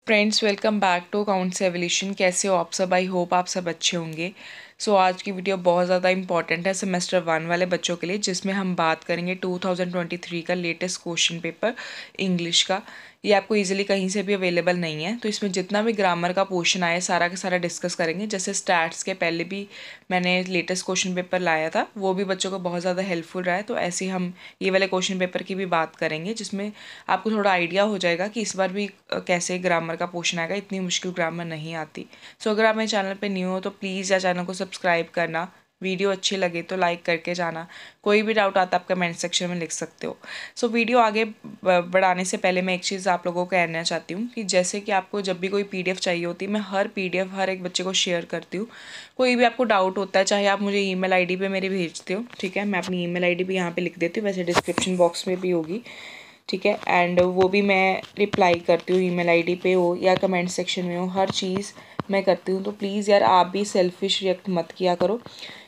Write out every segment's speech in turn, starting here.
Friends, welcome back to accounts evolution. कैसे हो आप सब? आई होप आप सब अच्छे होंगे। आज की वीडियो बहुत ज़्यादा इंपॉर्टेंट है सेमेस्टर 1 वाले बच्चों के लिए, जिसमें हम बात करेंगे 2023 का लेटेस्ट क्वेश्चन पेपर इंग्लिश का। ये आपको इजीली कहीं से भी अवेलेबल नहीं है। तो इसमें जितना भी ग्रामर का पोर्शन आया सारा का सारा डिस्कस करेंगे। जैसे स्टैट्स के पहले भी मैंने लेटेस्ट क्वेश्चन पेपर लाया था, वो भी बच्चों को बहुत ज़्यादा हेल्पफुल रहा है। तो ऐसे हम ये वाले क्वेश्चन पेपर की भी बात करेंगे, जिसमें आपको थोड़ा आइडिया हो जाएगा कि इस बार भी कैसे ग्रामर का पोर्शन आएगा। इतनी मुश्किल ग्रामर नहीं आती। अगर आप मेरे चैनल पे न्यू हो तो प्लीज़ या चैनल को सब्सक्राइब करना, वीडियो अच्छी लगे तो लाइक करके जाना। कोई भी डाउट आता है आप कमेंट सेक्शन में लिख सकते हो। वीडियो आगे बढ़ाने से पहले मैं एक चीज़ आप लोगों को कहना चाहती हूँ कि जैसे कि आपको जब भी कोई पीडीएफ चाहिए होती है, मैं हर पीडीएफ हर एक बच्चे को शेयर करती हूँ। कोई भी आपको डाउट होता है, चाहे आप मुझे ईमेल आईडी पे मेरी भेजते हो, ठीक है। मैं अपनी ईमेल आईडी भी यहाँ पे लिख देती हूँ, वैसे डिस्क्रिप्शन बॉक्स में भी होगी, ठीक है। एंड वो भी मैं रिप्लाई करती हूँ, ईमेल आईडी पे हो या कमेंट सेक्शन में हो, हर चीज़ मैं करती हूँ। तो प्लीज़ यार, आप भी सेल्फिश रिएक्ट मत किया करो,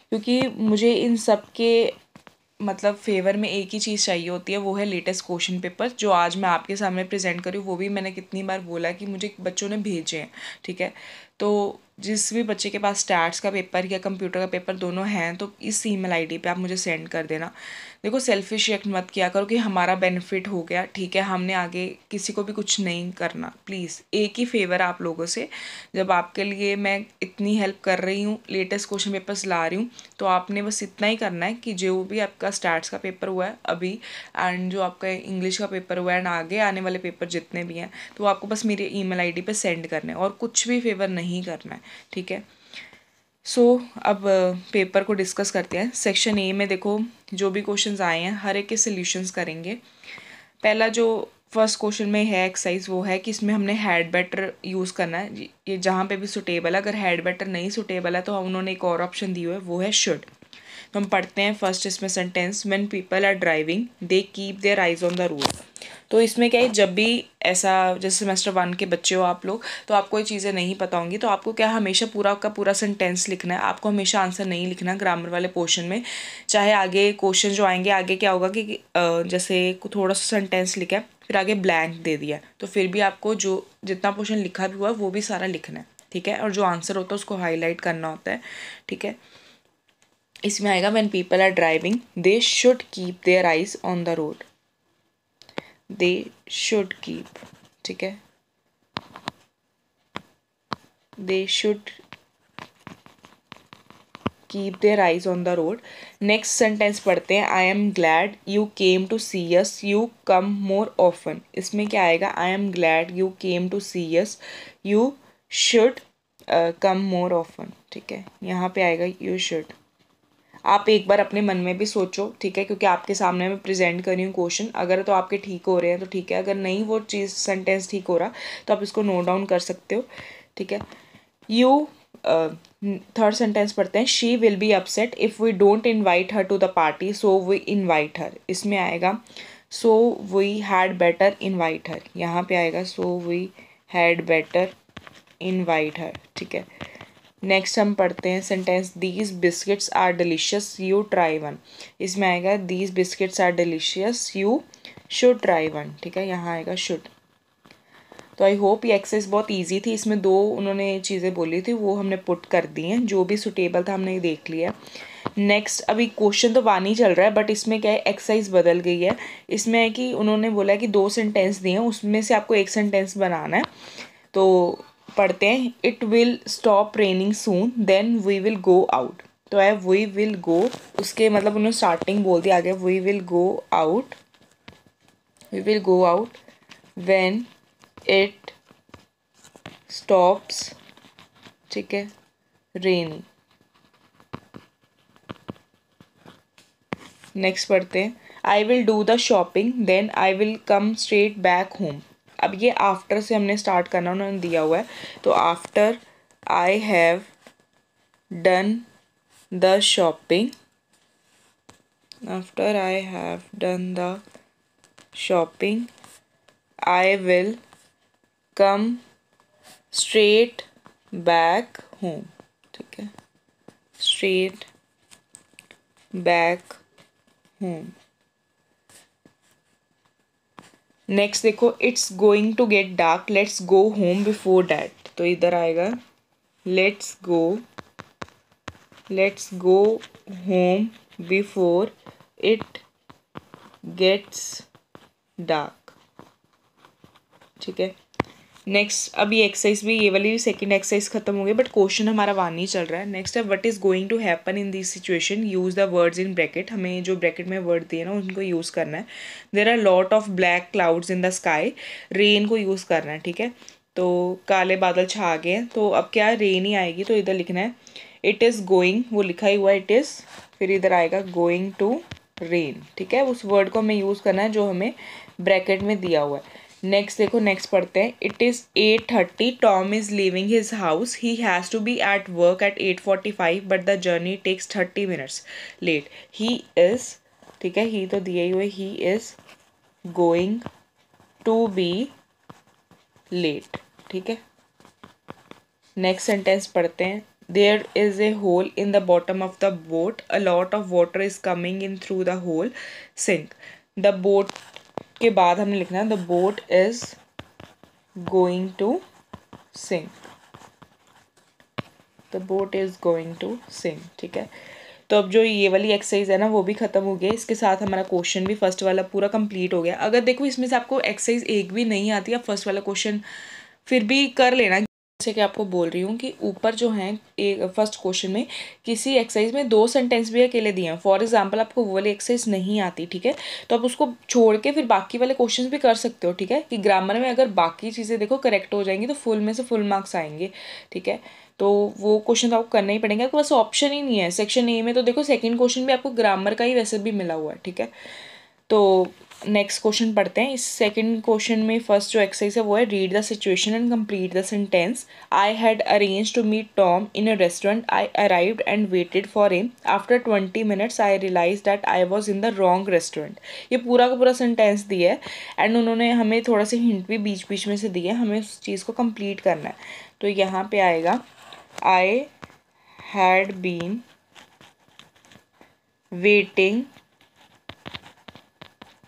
क्योंकि मुझे इन सब के मतलब फेवर में एक ही चीज़ चाहिए होती है, वो है लेटेस्ट क्वेश्चन पेपर। जो आज मैं आपके सामने प्रेजेंट करूँ, वो भी मैंने कितनी बार बोला कि मुझे बच्चों ने भेजे हैं, ठीक है। तो जिस भी बच्चे के पास स्टैट्स का पेपर या कंप्यूटर का पेपर दोनों हैं, तो इस ईमेल आईडी पे आप मुझे सेंड कर देना। देखो, सेल्फिश रिएक्ट मत किया करो कि हमारा बेनिफिट हो गया, ठीक है, हमने आगे किसी को भी कुछ नहीं करना। प्लीज़ एक ही फेवर आप लोगों से, जब आपके लिए मैं इतनी हेल्प कर रही हूँ, लेटेस्ट क्वेश्चन पेपर्स ला रही हूँ, तो आपने बस इतना ही करना है कि जो भी आपका स्टैट्स का पेपर हुआ है अभी, एंड जो आपका इंग्लिश का पेपर हुआ है, एंड आगे आने वाले पेपर जितने भी हैं, तो आपको बस मेरे ईमेल आईडी पे सेंड करना है और कुछ भी फेवर नहीं करना है, ठीक है। अब पेपर को डिस्कस करते हैं। सेक्शन ए में देखो, जो भी क्वेश्चंस आए हैं हर एक के सॉल्यूशंस करेंगे। पहला जो फर्स्ट क्वेश्चन में है एक्सरसाइज, वो है कि इसमें हमने हैड बेटर यूज़ करना है। ये जहाँ पे भी सुटेबल है, अगर हैड बेटर नहीं सुटेबल है तो उन्होंने एक और ऑप्शन दी हुआ है, वो है शुड। तो हम पढ़ते हैं फर्स्ट इसमें sentence, when people are driving they keep their eyes on the road. तो इसमें क्या है, जब भी ऐसा, जैसे सेमेस्टर 1 के बच्चे हो आप लोग, तो आपको ये चीज़ें नहीं पता होंगी, तो आपको क्या हमेशा पूरा का पूरा सेंटेंस लिखना है। आपको हमेशा आंसर नहीं लिखना ग्रामर वाले पोर्शन में। चाहे आगे क्वेश्चन जो आएंगे, आगे क्या होगा कि जैसे थोड़ा सा सेंटेंस लिखा है, फिर आगे ब्लैंक दे दिया, तो फिर भी आपको जो जितना पोर्शन लिखा भी हुआ है वो भी सारा लिखना है, ठीक है। और जो आंसर होता है उसको हाईलाइट करना होता है, ठीक है। इसमें आएगा, when people are driving they should keep their eyes on the road. They should keep, ठीक है, they should keep their eyes on the road. Next sentence पढ़ते हैं, I am glad you came to see us, you come more often. इसमें क्या आएगा, I am glad you came to see us, you should come more often, ठीक है। यहाँ पे आएगा यू शुड। आप एक बार अपने मन में भी सोचो, ठीक है, क्योंकि आपके सामने मैं प्रेजेंट कर रही हूँ क्वेश्चन। अगर तो आपके ठीक हो रहे हैं तो ठीक है, अगर नहीं वो चीज़ सेंटेंस ठीक हो रहा तो आप इसको नोट डाउन कर सकते हो, ठीक है। यू थर्ड सेंटेंस पढ़ते हैं, she will be upset if we don't invite her to the party so we invite her. इसमें आएगा, so we had better invite her. यहाँ पे आएगा, so we had better invite her, ठीक है। Next हम पढ़ते हैं sentence, these biscuits are delicious you try one. इसमें आएगा, these biscuits are delicious you should try one, ठीक है। यहाँ आएगा शुड। तो आई होप ये एक्सरसाइज बहुत इजी थी। इसमें दो उन्होंने चीज़ें बोली थी, वो हमने पुट कर दी हैं। जो भी सुटेबल था हमने देख लिया। नेक्स्ट, अभी क्वेश्चन तो वन ही चल रहा है, बट इसमें क्या है, एक्सरसाइज बदल गई है। इसमें है कि उन्होंने बोला कि 2 सेंटेंस दिए हैं, उसमें से आपको एक सेंटेंस बनाना है। तो पढ़ते हैं, it will stop raining soon then we will go out. तो है वी विल गो, उसके मतलब उन्होंने स्टार्टिंग बोल दिया आगे, we will go out, we will go out when it stops, ठीक है, रेनिंग। नेक्स्ट पढ़ते हैं, I will do the shopping then I will come straight back home. अब ये आफ्टर से हमने स्टार्ट करना, उन्होंने दिया हुआ है। तो after I have done the shopping, after I have done the shopping I will come straight back home, ठीक है, स्ट्रेट बैक होम। नेक्स्ट देखो, it's going to get dark, let's go home before that. तो इधर आएगा let's go home before it gets dark. ठीक है। Next, अभी exercise भी, ये वाली सेकंड एक्सरसाइज खत्म हो गई, बट क्वेश्चन हमारा वहाँ नहीं चल रहा है। नेक्स्ट है, what is going to happen in this situation, use the words in bracket. हमें जो ब्रैकेट में वर्ड दिए ना उनको यूज़ करना है। There are lot of black clouds in the sky, rain को यूज़ करना है। ठीक है, तो काले बादल छा गए हैं, तो अब क्या रेन ही आएगी, तो इधर लिखना है इट इज़ गोइंग, वो लिखा ही हुआ है इट इज़, फिर इधर आएगा गोइंग टू रेन। ठीक है, उस वर्ड को हमें यूज़ करना है जो हमें ब्रैकेट में दिया हुआ है। नेक्स्ट देखो, नेक्स्ट पढ़ते हैं। It is 8:30, Tom is leaving his house, he has to be at work at 8:45 but the journey takes 30 minutes late. He is, ठीक है, ही तो दिए ही हुए, he is going to be late. ठीक है, नेक्स्ट सेंटेंस पढ़ते हैं। There is a hole in the bottom of the boat, a lot of water is coming in through the hole, sink. The boat के बाद हमने लिखना है the boat is going to sink, the boat is going to sink. ठीक है, तो अब जो ये वाली एक्सरसाइज है ना वो भी खत्म हो गई। इसके साथ हमारा क्वेश्चन भी फर्स्ट वाला पूरा कंप्लीट हो गया। अगर देखो इसमें से आपको एक्सरसाइज एक भी नहीं आती, आप फर्स्ट वाला क्वेश्चन फिर भी कर लेना। जैसे कि आपको बोल रही हूँ कि ऊपर जो है एक फर्स्ट क्वेश्चन में किसी एक्सरसाइज में 2 सेंटेंस भी अकेले दिए हैं। फॉर एग्जांपल आपको वो वाली एक्सरसाइज नहीं आती, ठीक है, तो आप उसको छोड़ के फिर बाकी वाले क्वेश्चन भी कर सकते हो। ठीक है, कि ग्रामर में अगर बाकी चीज़ें देखो करेक्ट हो जाएंगी तो फुल में से फुल मार्क्स आएंगे। ठीक है, तो वो क्वेश्चन आपको करना ही पड़ेगा, आपको बस ऑप्शन ही नहीं है। सेक्शन ए में तो देखो सेकंड क्वेश्चन भी आपको ग्रामर का ही वैसे भी मिला हुआ है। ठीक है, तो नेक्स्ट क्वेश्चन पढ़ते हैं। इस सेकंड क्वेश्चन में फर्स्ट जो एक्सरसाइज है वो है read the situation and complete the sentence. I had arrange to meet Tom in a restaurant, I arrived and waited for him, after 20 minutes I realise that I was in the wrong restaurant. ये पूरा का पूरा sentence दिया है and उन्होंने हमें थोड़ा से हिंट भी बीच बीच में से दिए, हमें उस चीज़ को कंप्लीट करना है। तो यहाँ पे आएगा I had been waiting,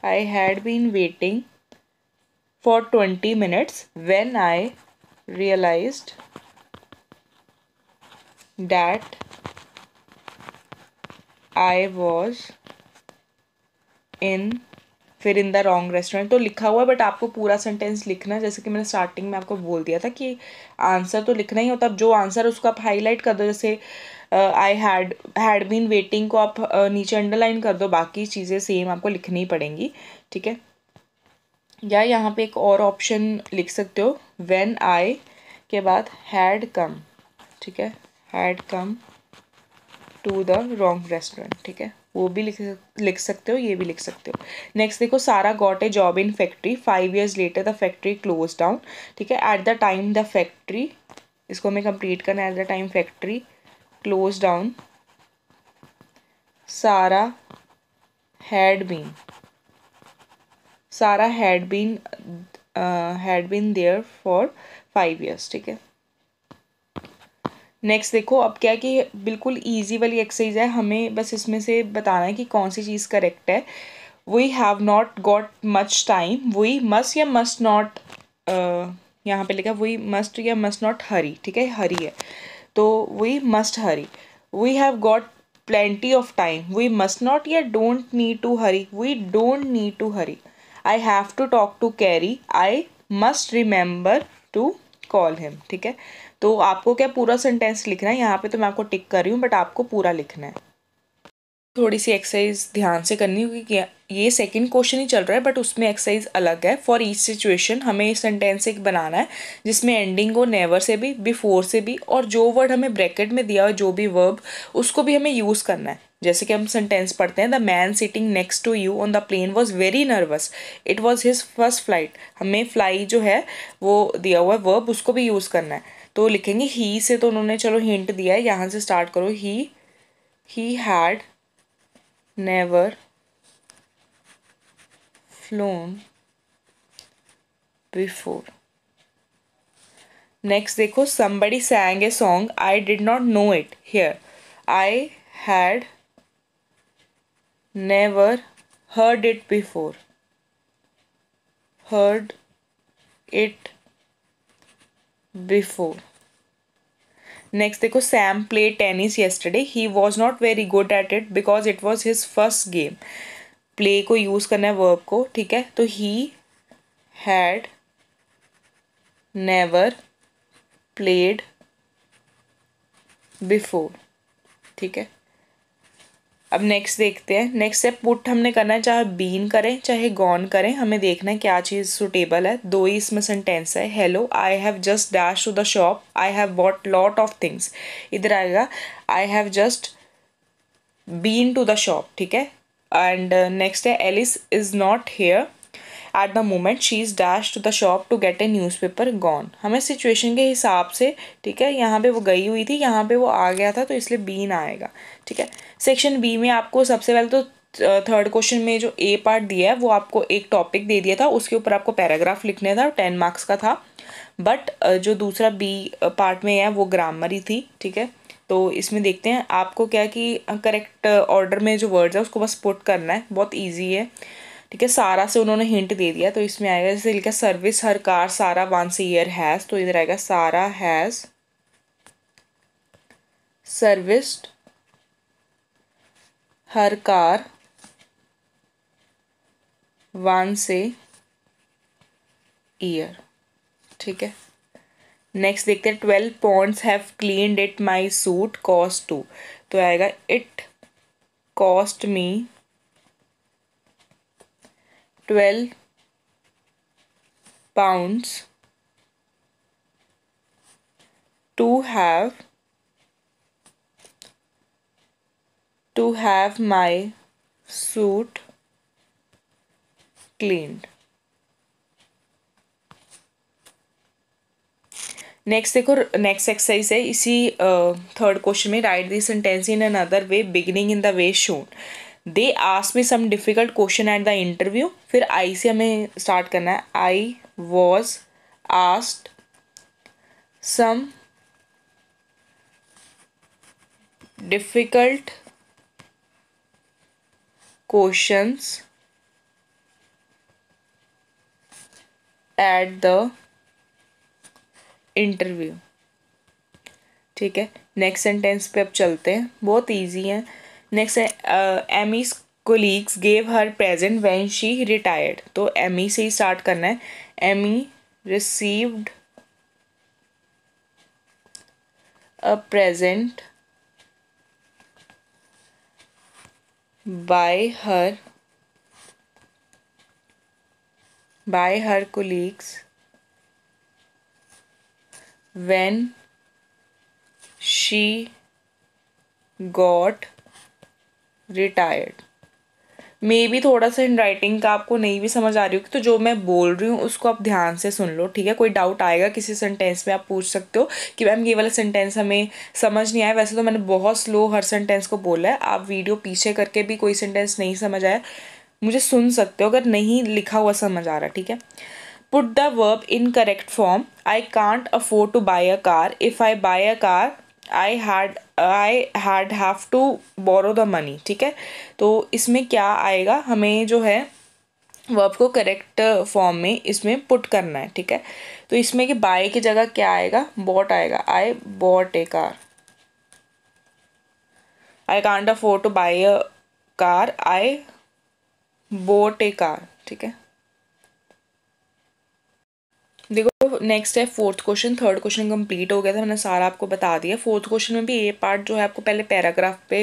I had been waiting for 20 minutes when I realized that I was in, फिर इन द रॉन्ग रेस्टोरेंट। तो लिखा हुआ है बट आपको पूरा सेंटेंस लिखना है। जैसे कि मैंने स्टार्टिंग में आपको बोल दिया था कि आंसर तो लिखना ही होता है। अब जो आंसर है उसको आप हाईलाइट कर दो, जैसे आई हैड बीन वेटिंग को आप नीचे अंडरलाइन कर दो, बाकी चीज़ें सेम आपको लिखनी ही पड़ेंगी। ठीक है, या यहाँ पे एक और ऑप्शन लिख सकते हो, व्हेन आई के बाद हैड कम। ठीक है, had come to the wrong restaurant. ठीक है, वो भी लिख सकते हो, ये भी लिख सकते हो। नेक्स्ट देखो, Sara got a job in factory, 5 years later the factory close down. ठीक है, at the time the factory, इसको हमें कंप्लीट करना है। At the time factory close down, Sara had been, Sara had been there for 5 years। ठीक है, next देखो, अब क्या है कि बिल्कुल इजी वाली एक्सरसाइज है, हमें बस इसमें से बताना है कि कौन सी चीज़ करेक्ट है। We have not got much time, we must या मस्ट नॉट, यहाँ पे लिखा वी मस्ट या मस्ट नॉट हरी। ठीक है, हरी है तो we must hurry. We have got plenty of time, we must not या don't need to hurry, we don't need to hurry। I have to talk to Carrie, I must remember to call him। ठीक है, तो आपको क्या पूरा sentence लिखना है। यहाँ पे तो मैं आपको टिक कर रही हूँ बट आपको पूरा लिखना है। थोड़ी सी एक्सरसाइज ध्यान से करनी होगी कि ये सेकंड क्वेश्चन ही चल रहा है बट उसमें एक्सरसाइज अलग है। फॉर ईच सिचुएशन हमें सेंटेंस एक बनाना है जिसमें एंडिंग हो नेवर से भी, बिफोर से भी, और जो वर्ड हमें ब्रैकेट में दिया हो जो भी वर्ब उसको भी हमें यूज़ करना है। जैसे कि हम सेंटेंस पढ़ते हैं, the man sitting next to you on the plane was very nervous, it was his first flight. हमें फ्लाई जो है वो दिया हुआ है वर्ब, उसको भी यूज़ करना है। तो लिखेंगे ही से, तो उन्होंने चलो हिंट दिया है, यहाँ से स्टार्ट करो। He had never flown before। Next देखो, somebody sang a song, I did not know it here, I had never heard it before, heard it before. Next देखो, Sam play tennis yesterday, he was not very good at it because it was his first game. Play को use करना है verb को, ठीक है. तो he had never played before, ठीक है. अब नेक्स्ट देखते हैं. नेक्स्ट है पुट हमने करना है, चाहे बीन करें चाहे गॉन करें, हमें देखना है क्या चीज़ सुटेबल है. दो ही इसमें सेंटेंस है. Hello, I have just dash to the shop, I have bought lot of things. इधर आएगा I have just been to the shop, ठीक है. एंड नेक्स्ट है Alice is not here at the moment, she is dash to the shop to get a newspaper gone. हमें situation के हिसाब से, ठीक है, यहाँ पे वो गई हुई थी, यहाँ पे वो आ गया था, तो इसलिए बीन आएगा, ठीक है. सेक्शन बी में आपको सबसे पहले तो थर्ड क्वेश्चन में जो ए पार्ट दिया है वो आपको एक टॉपिक दे दिया था, उसके ऊपर आपको पैराग्राफ लिखने था, 10 मार्क्स का था. बट जो दूसरा बी पार्ट में है वो ग्रामर ही थी, ठीक है. तो इसमें देखते हैं आपको क्या कि करेक्ट ऑर्डर में जो वर्ड्स है उसको बस पुट करना है, बहुत ईजी है, ठीक है. सारा से उन्होंने हिंट दे दिया, तो इसमें आएगा जैसे लिखा service her car Sara once year has, तो इधर आएगा Sara has serviced her car once a year, ठीक है. नेक्स्ट देखते हैं 12 pounds have cleaned it my suit cost 2, तो आएगा it cost me 12 pounds to have my suit cleaned. Next देखो, नेक्स्ट एक्सरसाइज है इसी थर्ड क्वेश्चन में. Write this sentence in another way beginning in the way shown. They ask me some difficult question at the interview. फिर I से हमें start करना है. I was asked some difficult questions at the interview, ठीक है. Next sentence पे अब चलते हैं, बहुत इजी है. नेक्स्ट है Amy's colleagues gave her present when she retired, तो एमी से ही स्टार्ट करना है. Amy received a present by her colleagues when she got retired. मे भी थोड़ा सा हैंड राइटिंग का आपको नहीं भी समझ आ रही होगी, तो जो मैं बोल रही हूँ उसको आप ध्यान से सुन लो, ठीक है. कोई डाउट आएगा किसी सेंटेंस में आप पूछ सकते हो कि मैम ये वाला सेंटेंस हमें समझ नहीं आया. वैसे तो मैंने बहुत स्लो हर सेंटेंस को बोला है, आप वीडियो पीछे करके भी कोई सेंटेंस नहीं समझ आया मुझे सुन सकते हो अगर नहीं लिखा हुआ समझ आ रहा, ठीक है. Put the verb in correct form. I can't afford to buy a car. If I buy a car, I had have to borrow the money. ठीक है. तो इसमें क्या आएगा, हमें जो है वर्ब को करेक्ट फॉर्म में इसमें पुट करना है, ठीक है. तो इसमें कि बाय की जगह क्या आएगा, बॉट आएगा. I bought a car. I can't afford to buy a car, I bought a car, ठीक है. देखो नेक्स्ट है fourth question. Third question complete हो गया था, मैंने सारा आपको बता दिया. फोर्थ क्वेश्चन में भी ये पार्ट जो है आपको पहले पैराग्राफ पे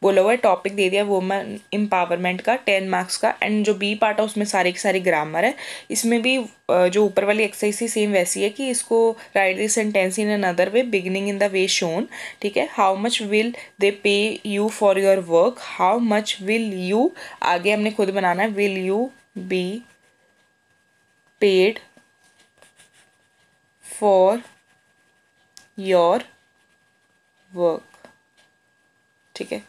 बोला हुआ है, टॉपिक दे दिया वुमेन एम्पावरमेंट का 10 मार्क्स का. एंड जो बी पार्ट है उसमें सारी की सारी ग्रामर है. इसमें भी जो ऊपर वाली एक्सरसाइज थी सेम वैसी है कि इसको write this sentence in another way beginning in the way shown, ठीक है. How much will they pay you for your work, how much will you, आगे हमने खुद बनाना है, will you be paid for your work, ठीक है.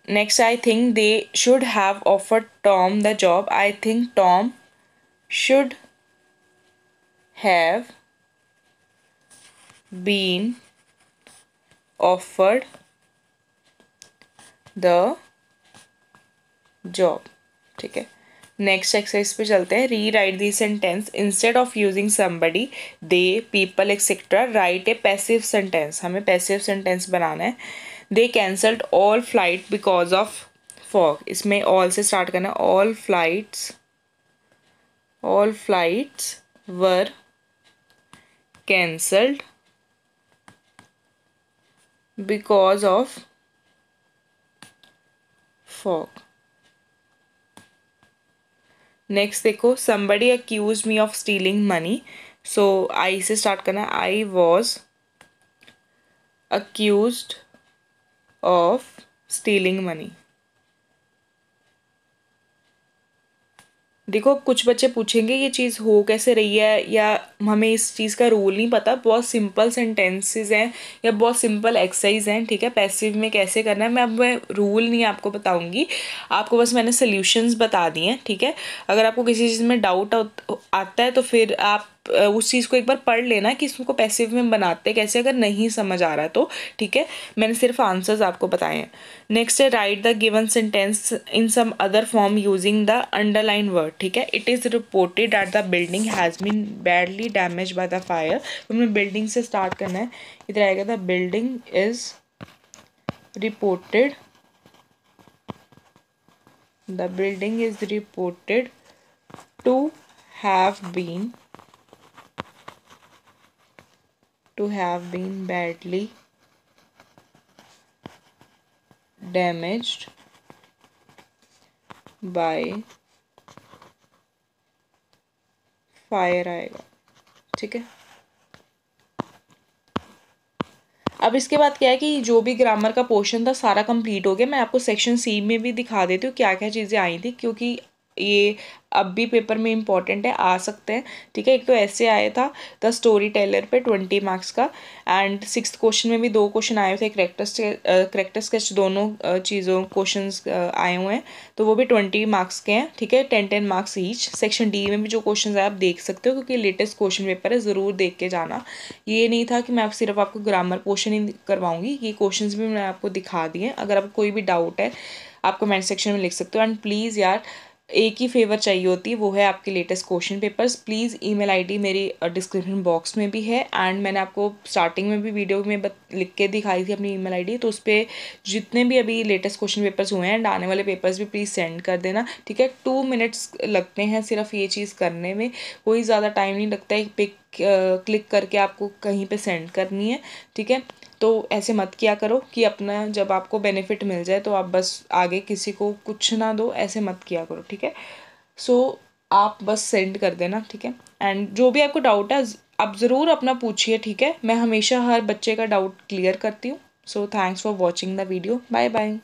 Next I think they should have offered Tom the job. I think Tom should have been offered the job, ठीक है. Next exercise पे चलते हैं। री right the sentence instead of using somebody, they, people etcetera, write a passive sentence. हमें passive sentence बनाना है। They cancelled all flight because of fog. इसमें ऑल से स्टार्ट करना है। All flights were cancelled because of fog. Next देखो, somebody accused me of stealing money, so I से start करना है। I was accused of stealing money। देखो कुछ बच्चे पूछेंगे ये चीज़ हो कैसे रही है, या हमें इस चीज़ का रूल नहीं पता। बहुत सिंपल सेंटेंसेस हैं या बहुत सिंपल एक्सरसाइज हैं, ठीक है। पैसिव में कैसे करना है मैं रूल नहीं आपको बताऊंगी, आपको बस मैंने सॉल्यूशंस बता दिए हैं, ठीक है। अगर आपको किसी चीज़ में डाउट आता है तो फिर आप उस चीज़ को एक बार पढ़ लेना कि इसको पैसिव में बनाते कैसे, अगर नहीं समझ आ रहा है तो, ठीक है। मैंने सिर्फ आंसर्स आपको बताए हैं। नेक्स्ट है write the given sentence in some other form using the underline word, ठीक है। It is reported that the building has been badly damage by the fire. तो हमें बिल्डिंग से स्टार्ट करना है। इधर आएगा the building is reported, the building is reported to have been badly damaged by fire आएगा, ठीक है। अब इसके बाद क्या है कि जो भी ग्रामर का पोर्शन था सारा कंप्लीट हो गया। मैं आपको सेक्शन सी में भी दिखा देती हूँ क्या क्या चीज़ें आई थी, क्योंकि ये अब भी पेपर में इंपॉर्टेंट है, आ सकते हैं, ठीक है। एक तो ऐसे आया था द स्टोरी टेलर पे 20 मार्क्स का, एंड 6th क्वेश्चन में भी 2 क्वेश्चन आए थे, करेक्टर स्केच दोनों चीज़ों क्वेश्चंस आए हुए हैं, तो वो भी 20 मार्क्स के हैं, ठीक है। 10 मार्क्स ईच। सेक्शन डी में भी जो क्वेश्चन आए आप देख सकते हो, क्योंकि लेटेस्ट क्वेश्चन पेपर है, ज़रूर देख के जाना। ये नहीं था कि मैं सिर्फ आपको ग्रामर पोर्शन ही करवाऊंगी, ये क्वेश्चंस भी मैं आपको दिखा दिए। अगर आपको कोई भी डाउट है आप कमेंट सेक्शन में लिख सकते हो। एंड प्लीज़ यार एक ही फेवर चाहिए होती है, वो है आपके latest question papers. Please email ID मेरी डिस्क्रिप्शन बॉक्स में भी है, एंड मैंने आपको स्टार्टिंग में भी वीडियो में लिख के दिखाई थी अपनी ईमेल आईडी, तो उस पर जितने भी अभी लेटेस्ट क्वेश्चन पेपर्स हुए हैं एंड आने वाले पेपर्स भी प्लीज़ सेंड कर देना, ठीक है। 2 मिनट्स लगते हैं सिर्फ ये चीज़ करने में, कोई ज़्यादा टाइम नहीं लगता है। पिक क्लिक करके आपको कहीं पे सेंड करनी है, ठीक है। तो ऐसे मत किया करो कि अपना जब आपको बेनिफिट मिल जाए तो आप बस आगे किसी को कुछ ना दो, ऐसे मत किया करो, ठीक है। सो आप बस सेंड कर देना, ठीक है। एंड जो भी आपको डाउट है आप ज़रूर अपना पूछिए, ठीक है। मैं हमेशा हर बच्चे का डाउट क्लियर करती हूँ। So thanks for watching the video. Bye bye.